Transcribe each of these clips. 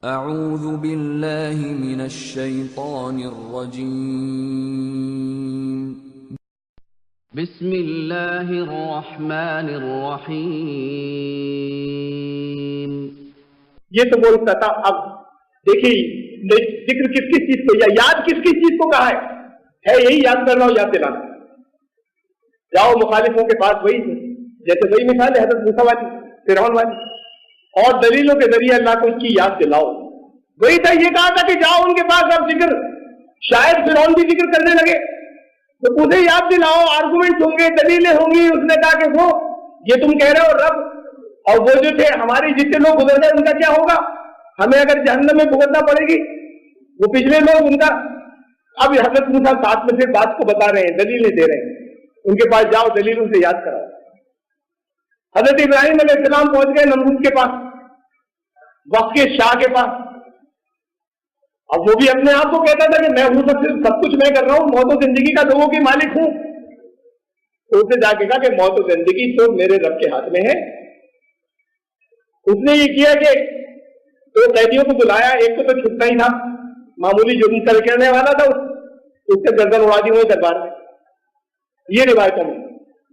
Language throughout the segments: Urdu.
اعوذ باللہ من الشیطان الرجیم بسم اللہ الرحمن الرحیم۔ یہ تو بولتا تھا۔ اب دیکھیے ذکر کس کس چیز کو یا یاد کس کس چیز کو کہا ہے یہی یاد کرنا ہو، یاد دلانا۔ جاؤ مخالفوں کے پاس، وہی جیسے وہی مثال ہے حضرت موسیٰ والی، فرعون والی، اور دلیلوں کے ذریعے اللہ کو اس کی یاد دلاؤ۔ وہی تھا، یہ کہا تھا کہ جاؤ ان کے پاس، اب ذکر شاید فرعون بھی ذکر کرنے لگے تو اسے یاد دلاؤ، آرگومنٹ ہوں گے، دلیلیں ہوں گی۔ اس نے کہا کہ وہ یہ تم کہہ رہے ہو رب، اور وہ جو تھے ہمارے جتنے لوگ گزر گئے ان کا کیا ہوگا؟ ہمیں اگر جہنم میں بھگتنا پڑے گی، وہ پچھلے لوگ ان کا۔ اب حضرت موسیٰ ساتھ میں پھر بات کو بتا رہے ہیں، دلیلیں دے رہے ہیں، ان کے پاس جاؤ، دلیلوں سے یاد کراؤ۔ حضرت ابراہیم علیہ السلام پہنچ گئے نمرود کے پاس، وقت کے شاہ کے پاس۔ اب وہ بھی اپنے آپ کو کہتا تھا کہ میں ہوں سب کچھ میں کر رہا ہوں، موت و زندگی کا لوگوں کی مالک ہوں۔ تو اسے جا کے کہا کہ موت و زندگی تو میرے رب کے ہاتھ میں ہے۔ اس نے یہ کیا کہ دو قیدیوں کو بلایا، ایک کو تو چھٹنا ہی تھا، معمولی جرم کرنے والا تھا، اس سے گردن اڑا دی ہوئے دربار میں۔ یہ روایتوں میں،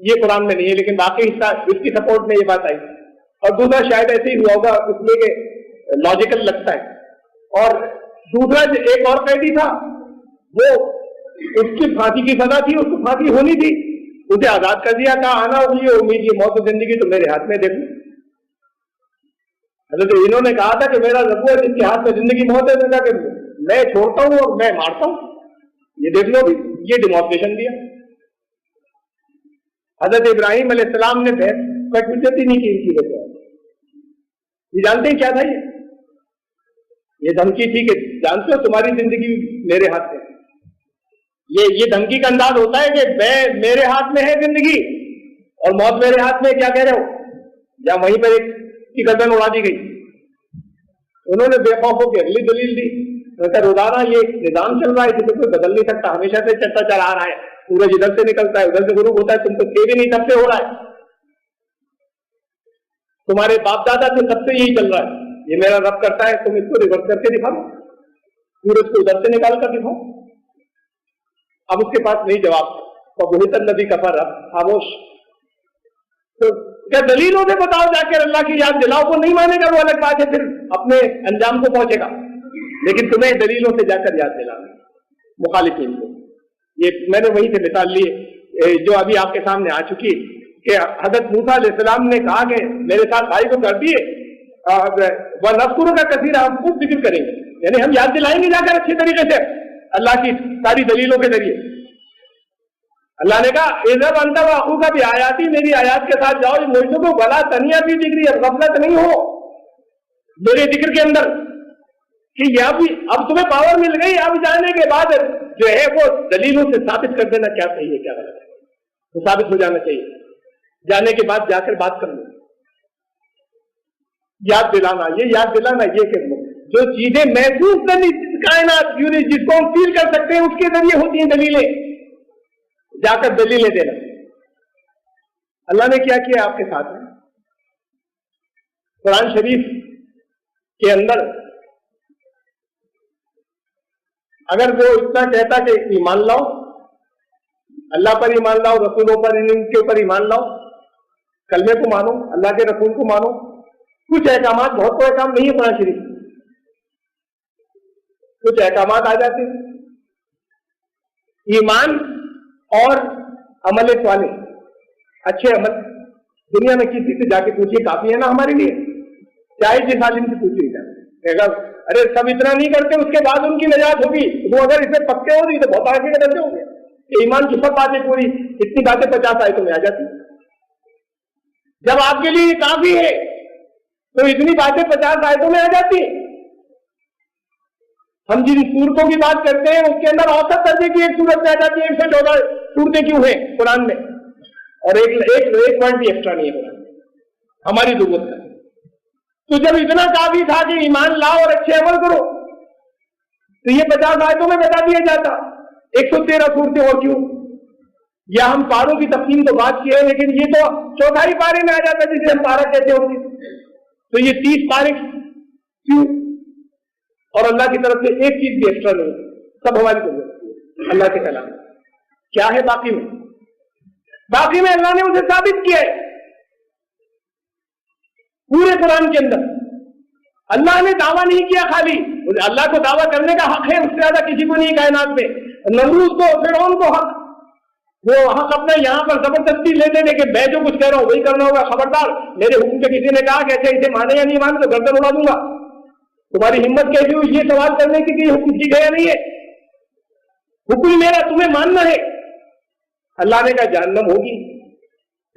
یہ قرآن میں نہیں ہے، لیکن باقی حصہ اس کی سپورٹ میں یہ بات آئی۔ اور دوسرا شاید ایسے ہی ہوا ہوگا، اس لیے کہ لاجیکل لگتا ہے۔ اور دوسرا ایک اور قیدی تھا، وہ اس کی پھانسی کی سزا تھی، اس کو پھانسی ہونی تھی، اسے آزاد کر دیا، کہا آنا ہوئی امید، یہ موت و زندگی تو میرے ہاتھ میں، دیکھو۔ حضرت انہوں نے کہا تھا کہ میرا رب ہے جس کے ہاتھ میں زندگی موت ہے، کہ میں چھوڑتا ہوں اور میں مارتا ہوں، یہ دیکھ لو بھی، یہ ڈیمانسٹریشن دیا۔ حضرت ابراہیم علیہ السلام نے بحث کا حجت ہی نہیں کی ان کی وجہ۔ یہ جانتے ہیں کیا تھا؟ یہ دھمکی تھی کہ جانتے ہو تمہاری زندگی میرے ہاتھ میں۔ یہ دھمکی کا انداز ہوتا ہے کہ میرے ہاتھ میں ہے زندگی اور موت میرے ہاتھ میں، کیا کہہ رہے ہو؟ یا وہیں پر ایک کی گردن اڑا دی گئی۔ انہوں نے بے خوف ہو کے اگلی دلیل دی، روزانہ یہ نظام چل رہا ہے، اسے کوئی بدل نہیں سکتا، ہمیشہ سے چلتا چلا آ رہا ہے، سورج ادھر سے نکلتا ہے ادھر سے غروب ہوتا ہے، تم تو تھے بھی نہیں تب سے ہو رہا ہے، تمہارے باپ دادا سے تب سے یہی چل رہا ہے، یہ میرا رب کرتا ہے، تم اس کو ریورس کر کے دکھاؤ، سورج کو ادھر سے نکال کر دکھاؤ۔ اب اس کے پاس نہیں جواب تھا، تو بہت الذی کفر، خاموش۔ تو کیا دلیلوں سے بتاؤ جا کے اللہ کی یاد دلاؤ، کو نہیں مانے گا وہ الگ بات ہے، پھر اپنے انجام کو پہنچے گا، لیکن تمہیں دلیلوں سے جا کر یاد دلانا مخالفین کو۔ یہ میں نے وہیں سے مثال لی جو ابھی آپ کے سامنے آ چکی کہ حضرت موسیٰ علیہ السلام نے کہا کہ میرے ساتھ بھائی کو کر دیے، وَنَذْكُرُكَ كَثِيرًا، ہم خوب ذکر کریں گے، یعنی ہم یاد دلائیں گے جا کر اچھے طریقے سے اللہ کی ساری دلیلوں کے ذریعے۔ اللہ نے کہا اِذْهَبْ أَنْتَ وَأَخُوكَ بِآيَاتِي، میری آیات کے ساتھ جاؤ، مجھے کو بلا تنیا بھی ذکری، غفلت نہیں ہو میرے ذکر کے اندر، کہ یہ بھی اب تمہیں پاور مل گئی، اب جانے کے بعد جو ہے وہ دلیلوں سے ثابت کر دینا کیا صحیح ہے کیا غلط ہے، وہ ثابت ہو جانا چاہیے، جانے کے بعد جا کر بات کر لو، یاد دلانا، یہ یاد دلانا، یہ کہ جو چیزیں محسوس کرنی کائنات جس کو ہم فیل کر سکتے ہیں اس کے ذریعے ہوتی ہیں دلیلیں، جا کر دلیلیں دینا۔ اللہ نے کیا کیا آپ کے ساتھ میں؟ قرآن شریف کے اندر اگر وہ اتنا کہتا کہ ایمان لاؤ، اللہ پر ایمان لاؤ، رسولوں پر، ان کے اوپر ایمان لاؤ، کلمے کو مانو، اللہ کے رسول کو مانو، کچھ احکامات، بہت تو احکام نہیں ہے قرآن شریف، کچھ احکامات آ جاتے ہیں، ایمان اور عمل صالح، اچھے عمل، دنیا میں کسی سے جا کے پوچھیے، کافی ہے نا ہمارے لیے، چاہے جس عالم سے پوچھیے گا، ارے سب اتنا نہیں کرتے اس کے بعد ان کی نجات ہوگی، وہ اگر اس میں پکے ہو رہی تو بہت آگے نکلتے ہوں گے کہ ایمان کی سب باتیں پوری، اتنی باتیں 50 آیتوں میں آ جاتی، جب آپ کے لیے یہ کافی ہے تو اتنی باتیں 50 آیتوں میں آ جاتی۔ ہم جن صورتوں کی بات کرتے ہیں اس کے اندر اوسط درجے کی ایک صورت میں آ جاتی ہے، 114 صورتیں کیوں ہیں قرآن میں، اور ایک ورڈ بھی ایکسٹرا نہیں ہے قرآن میں ہماری ضرورت ہے۔ تو جب اتنا کافی تھا کہ ایمان لاؤ اور اچھے عمل کرو تو یہ 50 آیتوں میں بتا دیا جاتا، 113 صورتیں اور کیوں؟ یا ہم پاروں کی تقسیم تو بات کی ہے، لیکن یہ تو چوتھائی پارے میں آ جاتا ہے جسے ہم پارا کہتے ہوتے، تو یہ 30 پارے کیوں؟ اللہ کی طرف سے ایک چیز بھی ایکسٹرا نہیں ہوتی, سب ہماری ضرورت ہے اللہ کے کلام. کیا ہے باقی میں؟ باقی میں اللہ نے اسے ثابت کیا ہے پورے قرآن کے اندر. اللہ نے دعویٰ نہیں کیا خالی, اللہ کو دعویٰ کرنے کا حق ہے, اس سے زیادہ کسی کو نہیں کائنات میں. نمرود کو, فرعون کو حق, وہ حق اپنا یہاں پر زبردستی لے دینے کہ میں جو کچھ کہہ رہا ہوں وہی کرنا ہوگا, خبردار میرے حکم سے کسی نے کہا کہ ایسے اسے مانے یا نہیں مانے تو گردن اڑا دوں گا. تمہاری ہمت کیسی ہوئی یہ سوال کرنے کی کہ یہ حکم ٹھیک ہے یا نہیں ہے, حکم میرا تمہیں ماننا ہے. اللہ نے کہا جہنم ہوگی,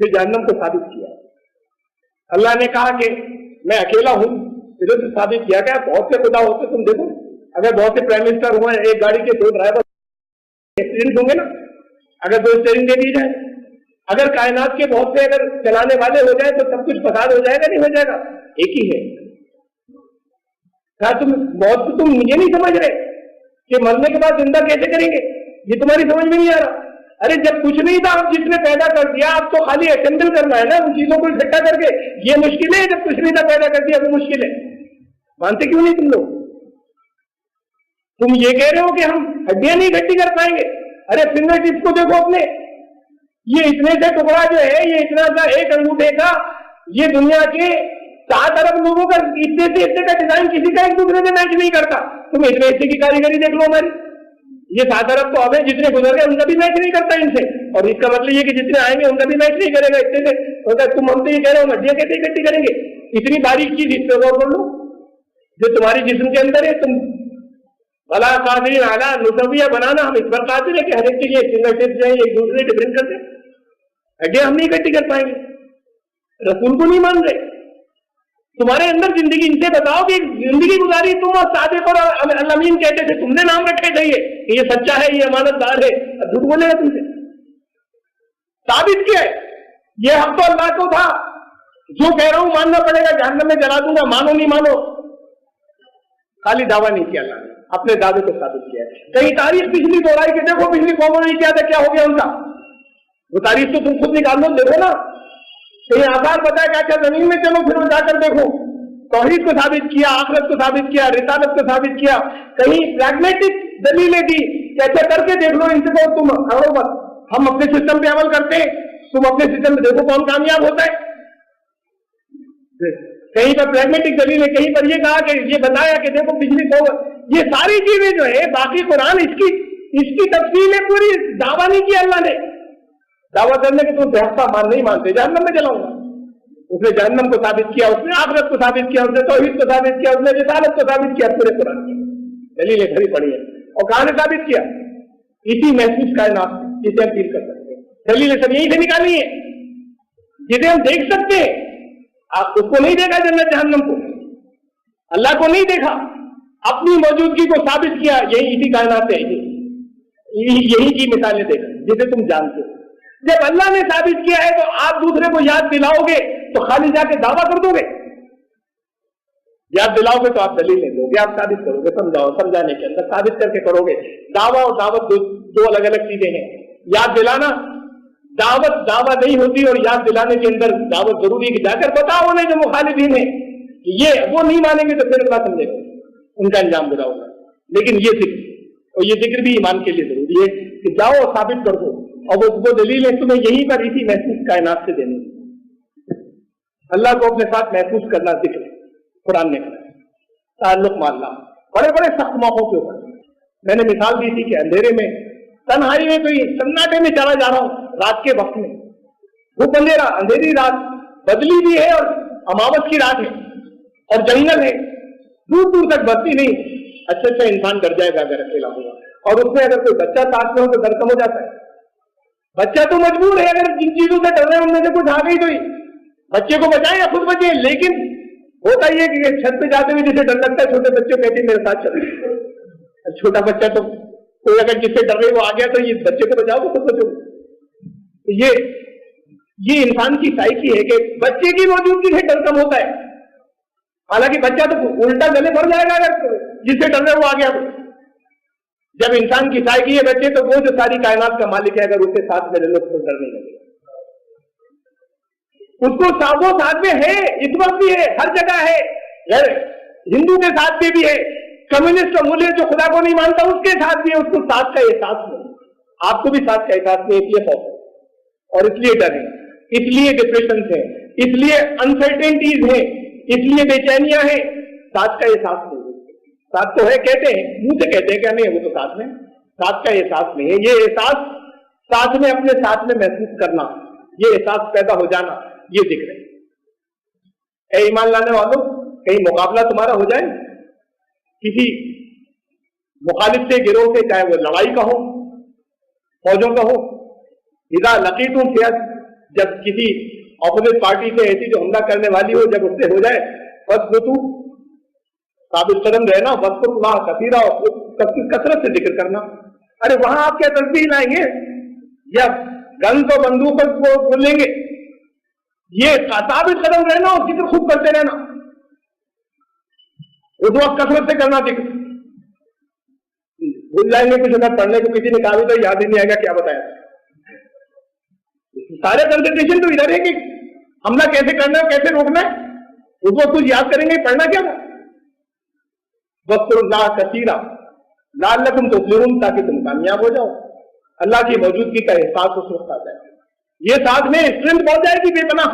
پھر جہنم کو ثابت کیا. اللہ نے کہا کہ میں اکیلا ہوں, پھر سے ثابت کیا کہ بہت سے خدا ہوتے, تم دیکھو اگر بہت سے پرائم منسٹر ہوئے, ایک گاڑی کے 2 ڈرائیور ایکسیڈنٹ ہوں گے نا, اگر 2 اسٹیئرنگ دے دی جائے, اگر کائنات کے بہت سے اگر چلانے والے ہو جائے تو سب کچھ فساد ہو جائے گا نہیں ہو جائے گا؟ ایک ہی ہے. کیا تم موت کو تم یہ نہیں سمجھ رہے کہ مرنے کے بعد زندہ کیسے کریں گے؟ یہ تمہاری سمجھ میں نہیں آ رہا. ارے جب کچھ نہیں تھا, اب جس نے پیدا کر دیا, اب تو خالی اسمبل کرنا ہے نا ان چیزوں کو اکٹھا کر کے. یہ مشکل ہے, جب کچھ نہیں تھا پیدا کر دیا وہ مشکل ہے. مانتے کیوں نہیں تم لوگ؟ تم یہ کہہ رہے ہو کہ ہم ہڈیاں نہیں اکٹھی کر پائیں گے. ارے فنگر ٹپس کو دیکھو اپنے, یہ اتنے سے ٹکڑا جو ہے, یہ اتنا سا ایک انگوٹھے کا, یہ دنیا کے 7 ارب لوگوں کا اتنے سے اتنے کا ڈیزائن کسی کا ایک دوسرے سے میچ نہیں کرتا. تم اتنے اتنے کی کاریگری دیکھ لو ہماری, یہ 7 ارب تو اب جتنے گزر گئے ان کا بھی میچ نہیں کرتا ان سے, اور اس کا مطلب یہ کہ جتنے آئیں گے ان کا بھی میچ نہیں کرے گا اتنے سے. تم ہم سے یہ کہہ رہے ہو ہڈیاں کیسے اکٹھی کریں گے؟ اتنی باریک چیز اس پہ غور کر لو جو تمہاری جسم کے اندر ہے. تم بلا قادرین اعلیٰ نسویہ بنانا, ہم اس پر قادر ہے کہ ہر ایک کے لیے فنگر ٹپس جو ہے ایک دوسرے سے ڈفرینٹ کرتے, ہڈیاں ہم نہیں اکٹھی کر پائیں گے. رسول کو نہیں مان رہے. تمہارے اندر زندگی, ان سے بتاؤ کہ زندگی گزاری تم اور صادق اور الامین کہتے تھے, تم نے نام رکھے تھے کہ یہ سچا ہے, یہ امانت دار ہے, جھوٹ بولے گا تم سے؟ ثابت کیا ہے؟ یہ حق تو اللہ کو تھا, جو کہہ رہا ہوں ماننا پڑے گا, جہنم میں جلا دوں گا, مانو نہیں مانو. خالی دعویٰ نہیں کیا اللہ نے, اپنے دعوے کو ثابت کیا ہے. کہیں تاریخ پچھلی دوہرائی کہ دیکھو پچھلی قوموں نے کیا تھا, کیا ہو گیا ان کا, وہ تاریخ تو تم خود نکال لو, دیکھو نا. کہیں آثار بتایا کہ اچھا زمین میں چلو پھر وہ جا کر دیکھو, توحید کو ثابت کیا, آخرت کو ثابت کیا, رسالت کو ثابت کیا. کہیں پریگمیٹک دلیلیں دی کہ اچھا کر کے دیکھ لو, ان سے تم اڑو مت, ہم اپنے سسٹم پہ عمل کرتے ہیں, تم اپنے سسٹم پہ دیکھو کون کامیاب ہوتا ہے. کہیں پر پریگمیٹک دلیل ہے, کہیں پر یہ کہا کہ یہ بتایا کہ دیکھو پچھلی قوم. یہ ساری چیزیں جو ہے باقی قرآن اس کی تفصیل ہے پوری. دعویٰ نہیں کیا اللہ نے, دعویٰ کرنے کے تم بہتا مان نہیں مانتے, جہنم میں جلاؤں گا. اس نے جہنم کو ثابت کیا, اس نے آخرت کو ثابت کیا, اس نے توحید کو ثابت کیا, اس نے رسالت کو ثابت کیا. پورے قرآن کی دلیلیں بھری پڑی ہے. اور کہاں نے ثابت کیا؟ اسی محسوس کائنات جسے ہم فیل کر سکتے ہیں. دلیلیں سب یہیں سے نکالی ہے جسے ہم دیکھ سکتے ہیں. آپ اس کو نہیں دیکھا جنت جہنم کو, اللہ کو نہیں دیکھا, اپنی موجودگی کو ثابت کیا. یہی اسی کائنات ہے, یہی کی مثالیں دیکھ جسے تم جانتے ہو. جب اللہ نے ثابت کیا ہے تو آپ دوسرے کو یاد دلاؤ گے تو خالی جا کے دعویٰ کر دو گے؟ یاد دلاؤ گے تو آپ دلیلیں دو گے, آپ ثابت کرو گے, سمجھانے کے اندر ثابت کر کے کرو گے. دعویٰ اور دعوت دو الگ الگ چیزیں ہیں. یاد دلانا, دعوت دعویٰ نہیں ہوتی, اور یاد دلانے کے اندر دعوت ضروری ہے کہ جا کر بتاؤ انہیں جو مخالفین ہیں یہ وہ نہیں مانیں گے تو پھر اللہ سمجھے گا, ان کا انجام برا ہوگا. لیکن یہ ذکر, اور یہ ذکر بھی ایمان کے لیے ضروری ہے کہ جاؤ اور ثابت کر دو, اور وہ دلیل ہے تمہیں یہیں پر اسی محسوس کائنات سے دینی. اللہ کو اپنے ساتھ محسوس کرنا ذکر قرآن نے کرا. تعلق مان اللہ بڑے بڑے سخت موقعوں کے اوپر. میں نے مثال دی تھی کہ اندھیرے میں, تنہائی میں, کوئی سناٹے میں چلا جا رہا ہوں رات کے وقت میں, وہ اندھیرا, اندھیری رات, بدلی بھی ہے اور اماوس کی رات ہے اور جنگل ہے, دور دور تک بستی نہیں. اچھا انسان ڈر جائے گا اگر اکیلا ہوگا, اور اس میں اگر کوئی بچہ ساتھ میں ہو تو ڈر کم ہو جاتا ہے. بچہ تو مجبور ہے, اگر جن چیزوں سے ڈر رہے ہیں ان میں سے کچھ آ گئی تو بچے کو بچائیں یا خود بچیں. لیکن ہوتا ہی ہے کہ چھت پہ جاتے ہوئے جسے ڈر لگتا ہے, چھوٹے بچے کہتے ہیں میرے ساتھ چل. چھوٹا بچہ تو کوئی اگر جس سے ڈر رہے وہ آ گیا تو یہ بچے کو بچاؤ تو خود بچو. یہ انسان کی سائیکی ہے کہ بچے کی موجودگی سے ڈر کم ہوتا ہے. حالانکہ بچہ تو الٹا گلے بھر جائے گا اگر جس سے ڈر رہے وہ آ گیا. جب انسان کی سائیکی ہے بچے, تو وہ جو ساری کائنات کا مالک ہے اگر اس کے ساتھ میں لوگ تو ڈر نہیں لگے. اس کو وہ ساتھ میں ہے, اس وقت بھی ہے, ہر جگہ ہے. ہندو کے ساتھ میں بھی ہے, کمیونسٹ کا ملک جو خدا کو نہیں مانتا اس کے ساتھ بھی ہے، اس کو ساتھ کا احساس نہیں، آپ کو بھی ساتھ کا احساس نہیں، اس لیے اور اس لیے ڈر ہے، اس لیے ڈپریشن ہے، اس لیے انسرٹینٹیز ہیں، اس لیے بے چینیاں ہیں، ساتھ کا احساس نہیں۔ ساتھ تو ہے کہتے ہیں، منہ سے کہتے ہیں کہ نہیں وہ تو ساتھ میں، ساتھ کا احساس نہیں ہے۔ یہ احساس ساتھ میں اپنے ساتھ میں محسوس کرنا، یہ احساس پیدا ہو جانا، یہ ذکر ہے۔ اے ایمان لانے والوں، کہیں مقابلہ تمہارا ہو جائے کسی مخالف سے، گروہ سے، چاہے وہ لڑائی کا ہو، فوجوں کا ہو، اذا لقیتم فئۃ، جب کسی اپوزٹ پارٹی سے ایسی جو حملہ کرنے والی ہو، جب اس سے ہو جائے، فاثبتوا، ثابت قدم رہنا، وقت اللہ کثیرہ، کثرت سے ذکر کرنا۔ ارے وہاں آپ کیا تسبیح لائیں گے یا گن تو بندوق کو بولیں گے؟ یہ ثابت قدم رہنا اور ذکر خود کرتے رہنا، اس وقت کثرت سے کرنا ذکر۔ بھول جائیں گے کچھ، اگر پڑھنے کو کسی نے کہا بھی تو یاد ہی نہیں آئے گا کیا بتایا۔ سارے کنسنٹریشن تو ادھر ہے کہ حملہ کیسے کرنا ہے، کیسے روکنا ہے، اس وقت کچھ یاد کریں گے، پڑھنا کیا ہے؟ وَاذْكُرُوا اللَّهَ كَثِيرًا لَعَلَّكُمْ تُفْلِحُونَ، تاکہ تم کامیاب ہو جاؤ۔ اللہ کی موجودگی کا احساس اس وقت آ جائے، یہ ساتھ میں اسٹرینتھ پہنچ جائے گی بے پناہ،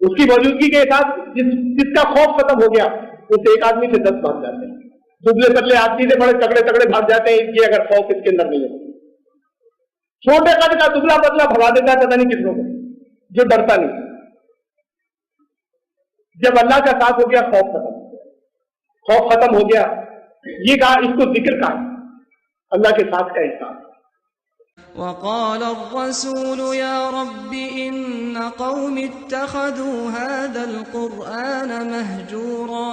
اس کی موجودگی کے احساس، جس کا خوف ختم ہو گیا، اس ایک آدمی سے 10 بھاگ جاتے ہیں، دبلے پتلے آدمی سے بڑے تگڑے تگڑے بھاگ جاتے ہیں، یہ اگر خوف اس کے اندر نہیں ہے۔ چھوٹے قد کا دبلا پتلا بھگا دیتا ہے پتہ نہیں کس لوگ، جو ڈرتا نہیں۔ جب اللہ کا ساتھ ہو گیا، خوف ختم، خوف ختم ہو گیا، یہ کہا اس کو ذکر کا اللہ کے ساتھ کا احساس۔ وقال الرسول يا رب إن قوم اتخذوا هذا القرآن مهجورا